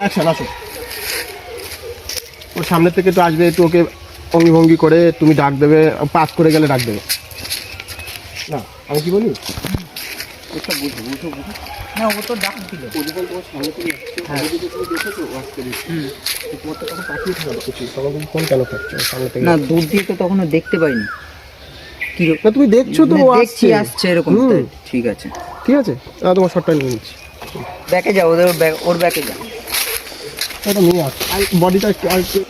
Action আসো। ওর সামনে থেকে তো আসবে, একটু ওকে অঙ্গিভঙ্গি করে তুমি ডাক দেবে, পাস করে গেলে ডাক দেবে। না আমি কি বলি, ওটা বুঝো বুঝো বুঝো। না ও তো ডাক দিল। ও যখন তোমার সামনে থেকে আসছে, আগে যদি তুমি দেখেছো ও আসতে দিচ্ছে, তোমার তো তখন পাঠিয়ে থাকা উচিত, তখন তুমি ফোন কেন করছো সামনে থেকে? না দূর দিয়ে তো তখনও দেখতে পাইনি। কি না তুমি দেখছো তো, ও দেখছি আসছে। আসছে এরকম। তাই, ঠিক আছে ঠিক আছে, তোমার শটটা নিয়ে নিচ্ছি। ব্যাকে যাও, ওর ব্যাকে যাও। এটা নিয়ে আস, আর বডিটা একটু আর একটু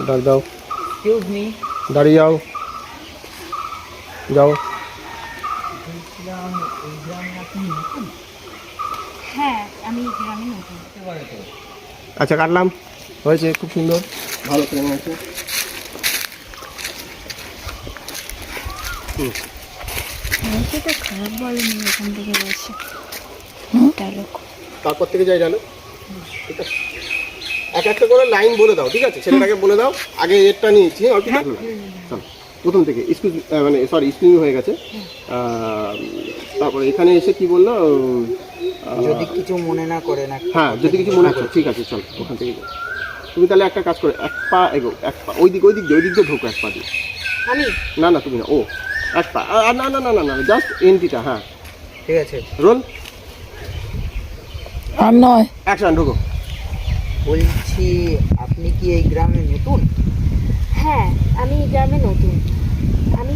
ডাক দাও। Excuse me. দাঁড়িয়ে যাও, যাও। হ্যাঁ আমি গ্রামে নতুন। আচ্ছা কাটলাম, হয়েছে, খুব সুন্দর, ভালো ফ্রেম হয়েছে। আমাকে তো খারাপ বলেনি ওখান থেকে বসে ডায়লগ। তারপর থেকে যাই জানো, ঠিক আছে, এক একটা করে লাইন বলে দাও, ঠিক আছে, ছেলেটাকে বলে দাও। আগে এরটা নিয়েছি, অল্প চলো প্রথম থেকে এক্সকিউজ, মানে সরি স্পিং হয়ে গেছে। তারপরে এখানে এসে কি বললো, যদি কিছু মনে না করে না। হ্যাঁ যদি কিছু মনে হচ্ছে, ঠিক আছে চল ওখান থেকে যাও। তুমি তাহলে একটা কাজ করে এক পা এগো, এক পা ওই দিক দিয়ে ঢোকো, এক পা দিয়ে। আমি না না তুমি না, ও এক পা, না না না না না জাস্ট এন্ট্রিটা। হ্যাঁ ঠিক আছে, রোল আর নয়। অ্যাকশন, ঢোকো। বলছি আপনি কি এই গ্রামে নতুন? হ্যাঁ আমি গ্রামে নতুন। আমি